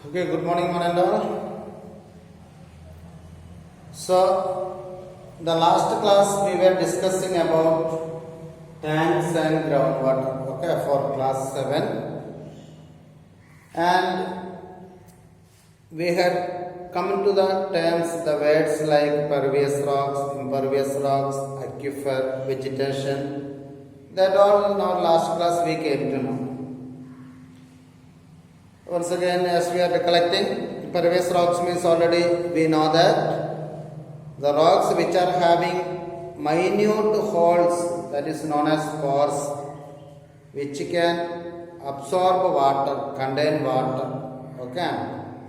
Okay, good morning, one and all. So, the last class we were discussing about tanks and groundwater. Okay, for class 7, and we had come to the terms, the words like pervious rocks, impervious rocks, aquifer, vegetation. That all in our last class we came to know. Once again, as we are recollecting, pervious rocks means already we know that the rocks which are having minute holes, that is known as pores, which can absorb water, contain water. Okay,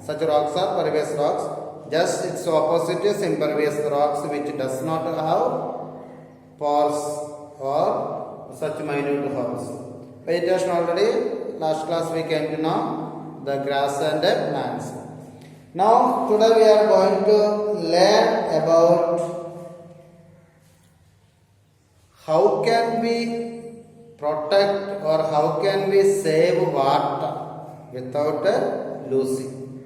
such rocks are pervious rocks. Just its opposite is impervious rocks, which does not have pores or such minute holes. Vegetation already last class we came to know. The grass and the plants. Now today we are going to learn about how can we protect or how can we save water without losing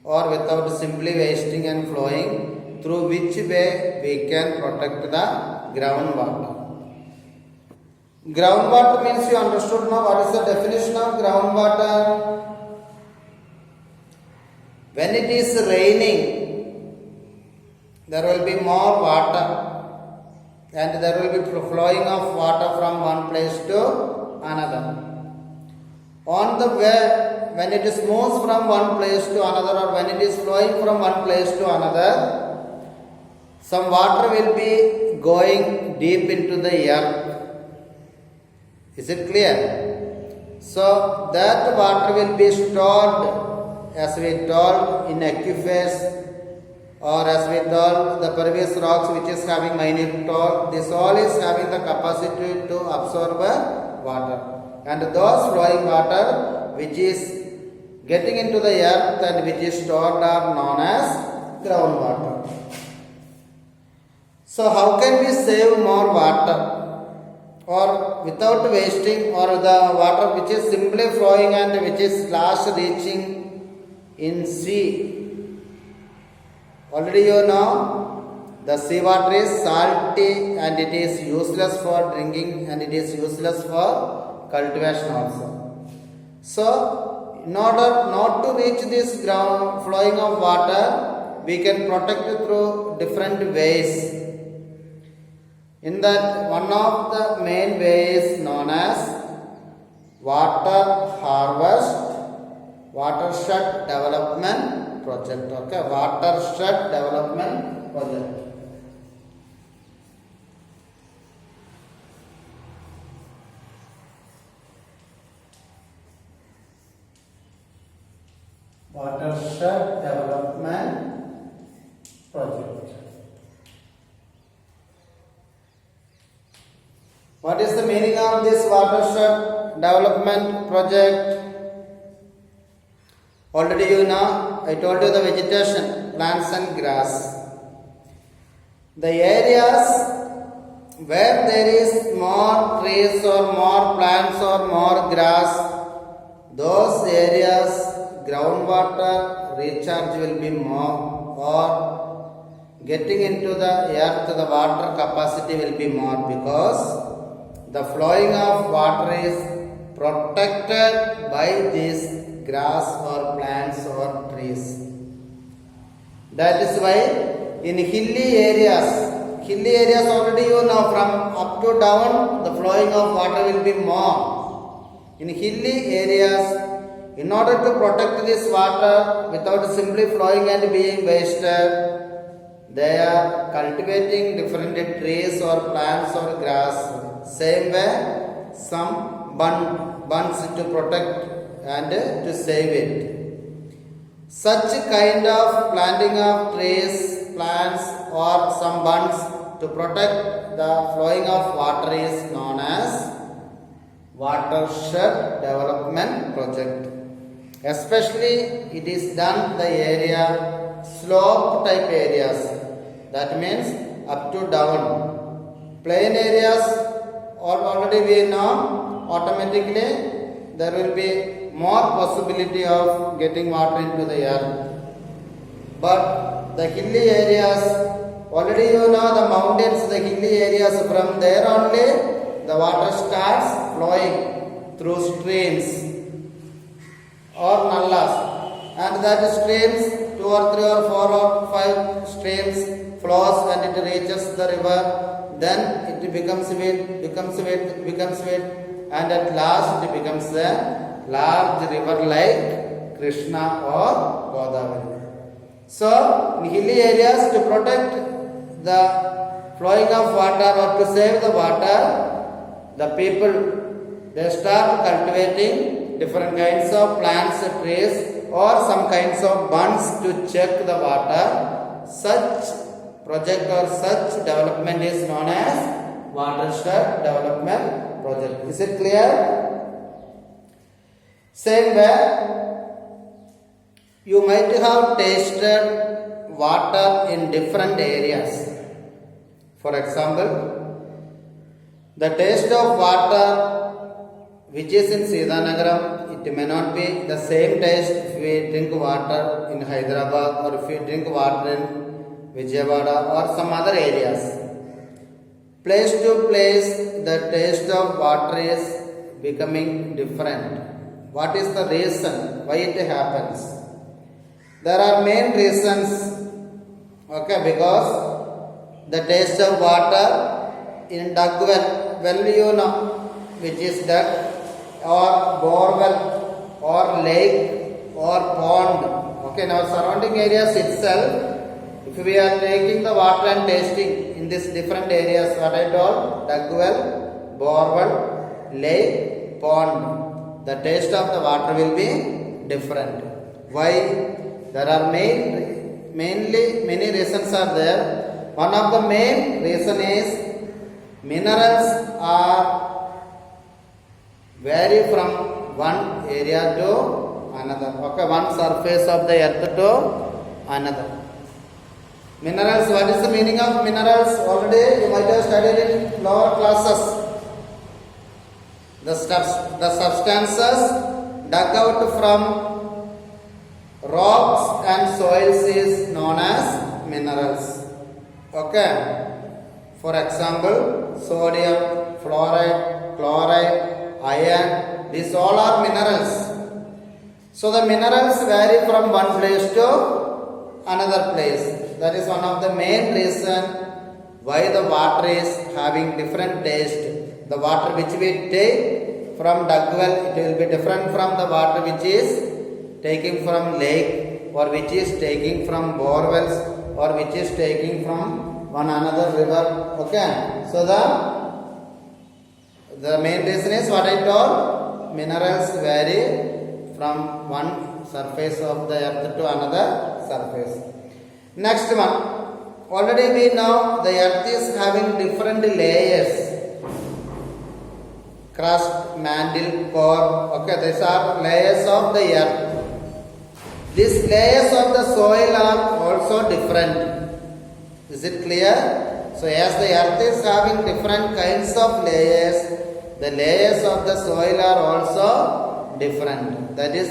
or without simply wasting and flowing, through which way we can protect the groundwater. Groundwater means you understood now what is the definition of groundwater. When it is raining, there will be more water and there will be flowing of water from one place to another. On the way, when it is moves from one place to another or when it is flowing from one place to another, some water will be going deep into the earth. Is it clear? So that water will be stored, as we told, in aquifers, or as we told, the pervious rocks which is having minute hole. This all is having the capacity to absorb water, and those flowing water which is getting into the earth and which is stored are known as groundwater. So how can we save more water, or without wasting, or the water which is simply flowing and which is last reaching in sea? Already you know the sea water is salty and it is useless for drinking and it is useless for cultivation also. So in order not to reach this ground flowing of water, we can protect it through different ways. In that, one of the main ways known as water harvest, watershed development project. Okay, watershed development project. Watershed development project. What is the meaning of this watershed development project? Already you know, I told you the vegetation, plants and grass. The areas where there is more trees or more plants or more grass, those areas groundwater recharge will be more, or getting into the earth the water capacity will be more, because the flowing of water is protected by this grass or plants or trees. That is why in hilly areas already you know, from up to down the flowing of water will be more. In hilly areas, in order to protect this water without simply flowing and being wasted, they are cultivating different trees or plants or grass. Same way, some bunds to protect and to save it. Such kind of planting of trees, plants or some bunds to protect the flowing of water is known as watershed development project. Especially it is done the area slope type areas, that means up to down. Plain areas, or already we know automatically there will be more possibility of getting water into the earth. But the hilly areas, already you know the mountains, the hilly areas, from there only the water starts flowing through streams or nallas. And that streams, 2 or 3 or 4 or 5 streams flows and it reaches the river. Then it becomes wet, and at last it becomes a large river like Krishna or Godavari. So, in hilly areas, to protect the flowing of water or to save the water, the people, they start cultivating different kinds of plants, trees, or some kinds of bunds to check the water. Such project or such development is known as watershed development project. Is it clear? Same way, you might have tasted water in different areas. For example, the taste of water which is in Siddhanagaram, it may not be the same taste if we drink water in Hyderabad or if we drink water in Vijayawada or some other areas. Place to place, the taste of water is becoming different. What is the reason why it happens? There are main reasons, because the taste of water in dug well you know, which is dug, or borewell, or lake, or pond. In our surrounding areas itself, if we are taking the water and tasting in these different areas, what I told, dug well, borewell, lake, pond, the taste of the water will be different. Why? There are mainly many reasons are there. One of the main reason is minerals are vary from one area to another. One surface of the earth to another. Minerals, what is the meaning of minerals? Already you might have studied in lower classes. The substances dug out from rocks and soils is known as minerals. For example, sodium, fluoride, chloride, iron, these all are minerals. So the minerals vary from one place to another place. That is one of the main reason why the water is having different taste. The water which we take from dug well, it will be different from the water which is taking from lake, or which is taking from borewells, or which is taking from one another river. So the main reason is what I told, minerals vary from one surface of the earth to another surface. Next one, already we know the earth is having different layers. Crust, mantle, core. These are layers of the earth. These layers of the soil are also different. Is it clear? So as the earth is having different kinds of layers, the layers of the soil are also different. That is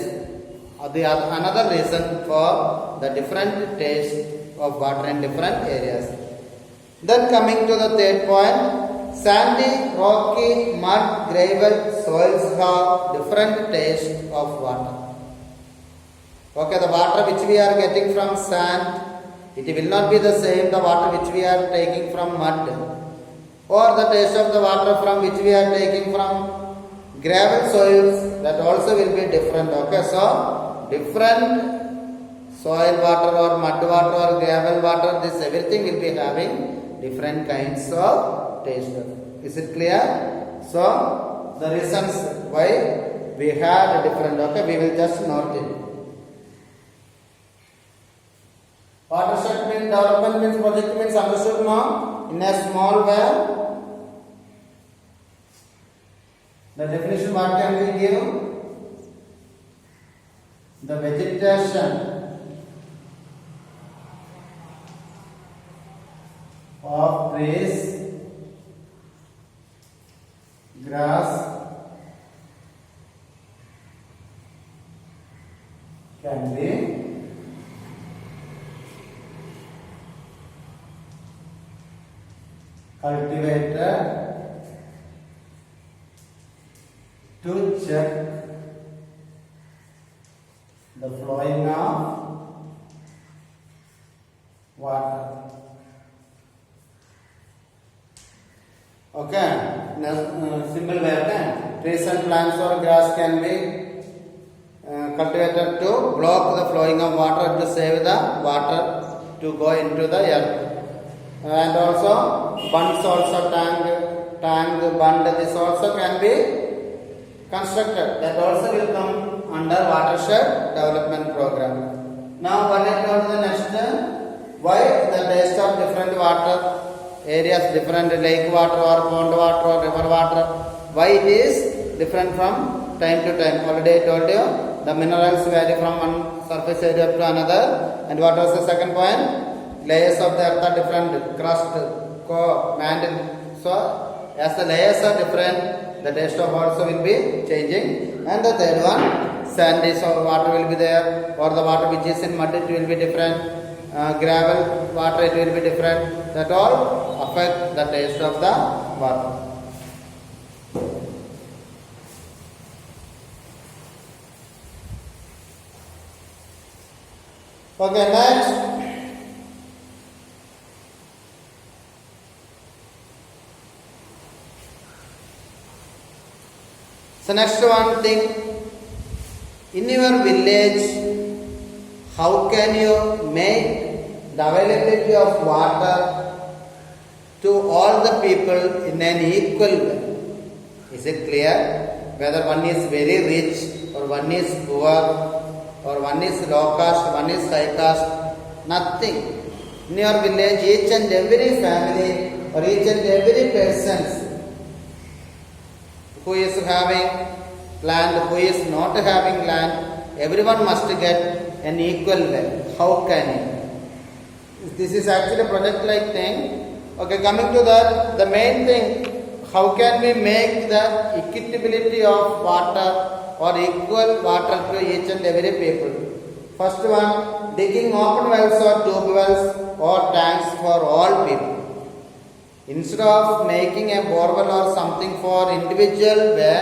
another reason for the different taste of water in different areas. Then coming to the third point, sandy, rocky, mud, gravel soils have different taste of water. The water which we are getting from sand, it will not be the same the water which we are taking from mud, or the taste of the water from which we are taking from gravel soils, that also will be different. So different soil water or mud water or gravel water, this everything will be having different kinds of taste. Is it clear? So the reasons why we had different, we will just note it. Watershed means development means project means understood now in a small way. The definition what can we give? The vegetation of trees, grass, can be cultivated to check the flowing of water. Okay, simple way. Okay, trees and plants or grass can be cultivated to block the flowing of water to save the water to go into the earth. And also bunds also tank bund, this also can be constructed, that also will come under watershed development program. Now what I told the next, why the taste of different water areas, different lake water or pond water or river water, why it is different from time to time. Already I told you the minerals vary from one surface area to another. And what was the second point? Layers of the earth are different, crust, core, mantle. So as the layers are different, the taste of also will be changing. And the third one, sandy so water will be there, or the water which is in mud, it will be different. Gravel water, it will be different. That all affect the taste of the water. Okay, next. So next one thing, in your village, how can you make the availability of water to all the people in an equal way? Is it clear? Whether one is very rich or one is poor or one is low caste, one is high caste, nothing. In your village, each and every family or each and every person who is having land, who is not having land, everyone must get an equal way. How can it? This is actually a project-like thing. Okay, coming to that, the main thing, how can we make the equitability of water or equal water to each and every people? First one, digging open wells or tube wells or tanks for all people. Instead of making a borewell or something for individual way,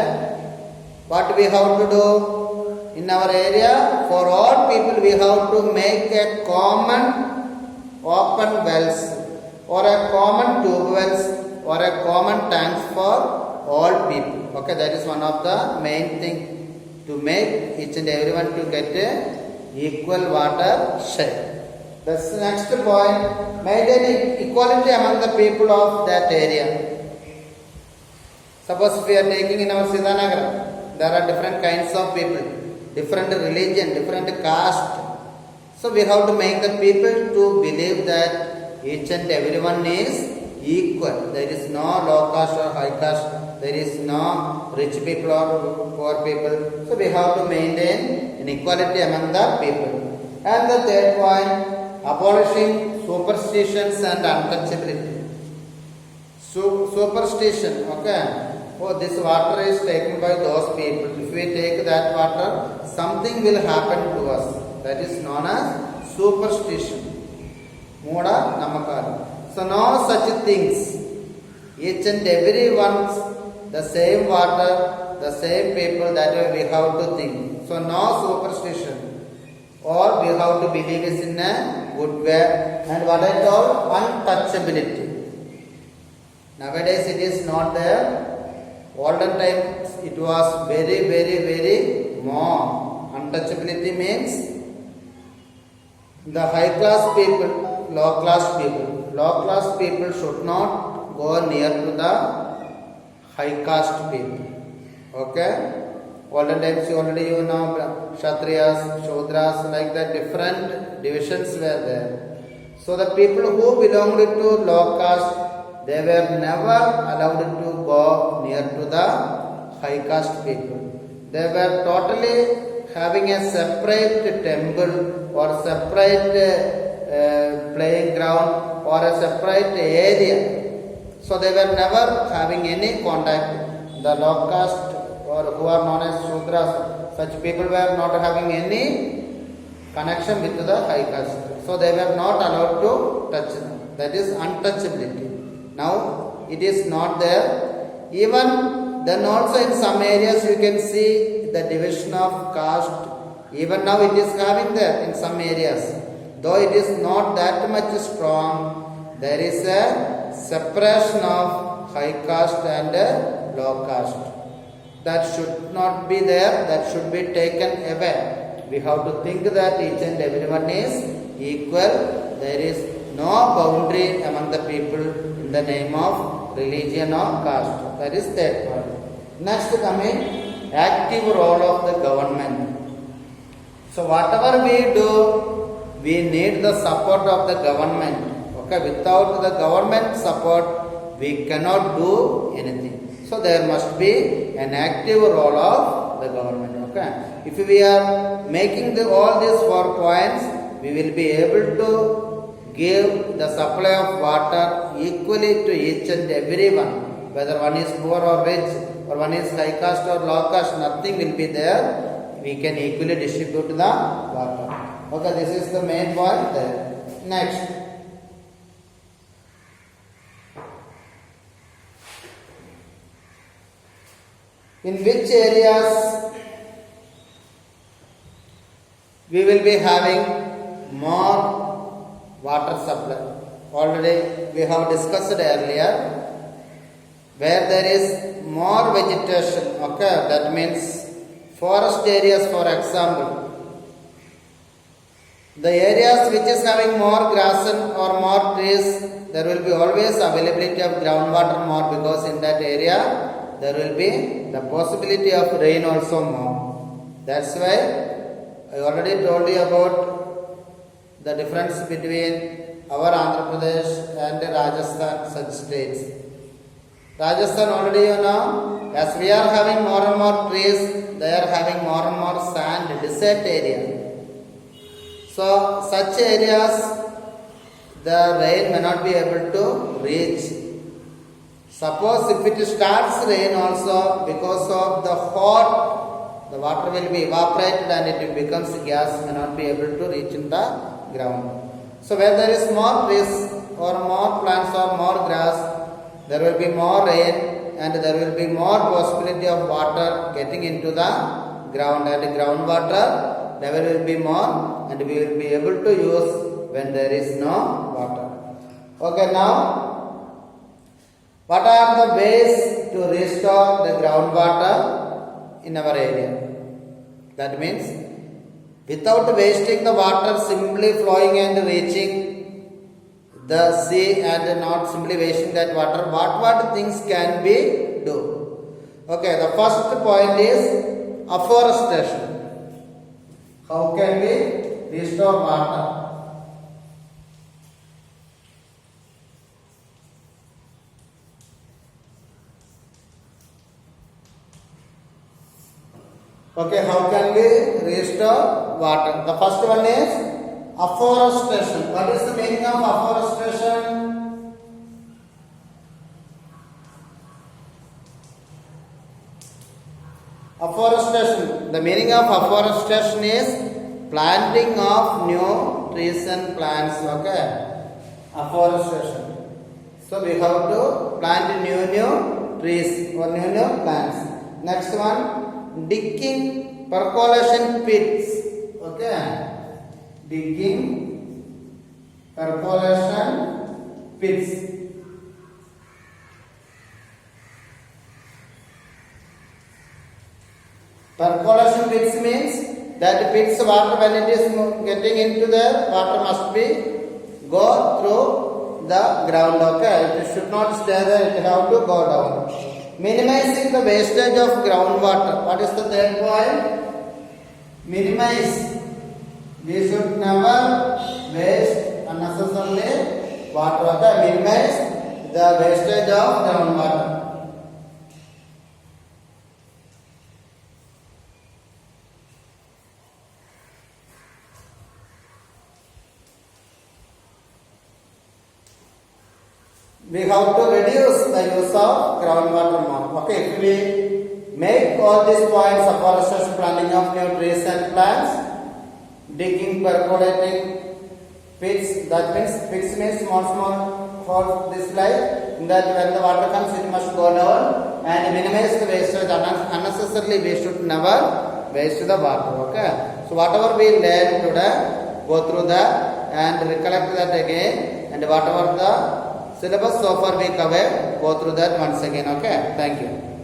what we have to do in our area, for all people we have to make a common open wells or a common tube wells or a common tanks for all people. Okay, that is one of the main thing, to make each and everyone to get a equal water share. The next point, maintain equality among the people of that area. Suppose if we are taking in our Siddhanagar, there are different kinds of people, different religion, different caste. So we have to make the people to believe that each and everyone is equal. There is no low caste or high caste. There is no rich people or poor people. So we have to maintain an equality among the people. And the third point, abolishing superstitions and untouchability. Superstition, okay. Oh, this water is taken by those people. If we take that water, something will happen to us. That is known as superstition. Muda namakar. So no such things. Each and every one, the same water, the same people, that way we have to think. So no superstition. Or we have to believe it in a good way. And what I told, untouchability. Nowadays it is not there. Olden times it was very, very, very more. Untouchability means the high class people, low class people. Low class people should not go near to the high caste people. Okay? Olden times already you know Kshatriyas, Shudras, like that different divisions were there. So the people who belonged to low caste, they were never allowed to go near to the high caste people. They were totally having a separate temple or separate playing ground or a separate area. So they were never having any contact. The low caste or who are known as Shudras, such people were not having any connection with the high caste. So they were not allowed to touch them. That is untouchability. Now it is not there. Even then also in some areas you can see the division of caste. Even now it is having there in some areas. Though it is not that much strong, there is a separation of high caste and low caste. That should not be there, that should be taken away. We have to think that each and everyone is equal. There is no boundary among the people in the name of religion or caste. That is third point. Next coming, active role of the government. So whatever we do, we need the support of the government. Okay, without the government support, we cannot do anything. So there must be an active role of the government. Okay, if we are making all these 4 points, we will be able to give the supply of water equally to each and everyone. Whether one is poor or rich, or one is high caste or low caste, nothing will be there. We can equally distribute the water. Okay, this is the main point there. Next. In which areas we will be having more water supply? Already we have discussed earlier. Where there is more vegetation, okay, that means forest areas, for example. The areas which is having more grass or more trees, there will be always availability of groundwater more, because in that area there will be the possibility of rain also more. That's why I already told you about the difference between our Andhra Pradesh and Rajasthan, such states. Rajasthan already you know, as we are having more and more trees, they are having more and more sand, desert area. So such areas, the rain may not be able to reach. Suppose if it starts rain also, because of the hot, the water will be evaporated and it becomes gas, may not be able to reach in the ground. So where there is more trees or more plants or more grass, there will be more rain and there will be more possibility of water getting into the ground, and groundwater level will be more, and we will be able to use when there is no water. Okay, now what are the ways to restore the groundwater in our area? That means without wasting the water simply flowing and reaching the sea and not simply wasting that water, what things can we do? Okay, the first point is afforestation. How can we restore water? Okay, how can we restore water? The first one is afforestation. What is the meaning of afforestation? Afforestation. The meaning of afforestation is planting of new trees and plants. Okay, afforestation. So we have to plant new trees or new plants. Next one, digging percolation pits. Okay. Digging percolation pits. Percolation pits means that pits water, when it is getting into the water, must be go through the ground. Okay, it should not stay there, it have to go down. Minimizing the wastage of groundwater. What is the third point? Minimize. We should never waste unnecessarily water. Okay, minimize the wastage of groundwater. We have to reduce the use of groundwater more. Okay, if we make all these points, afforestation, planting of new trees and plants, digging, percolating, pits. That means pits means small holes this like. In that when the water comes, it must go down and minimize the wastage. Unnecessarily we should never waste the water. Okay. So whatever we learn today, go through that and recollect that again. And whatever the syllabus so far we cover, go through that once again. Okay. Thank you.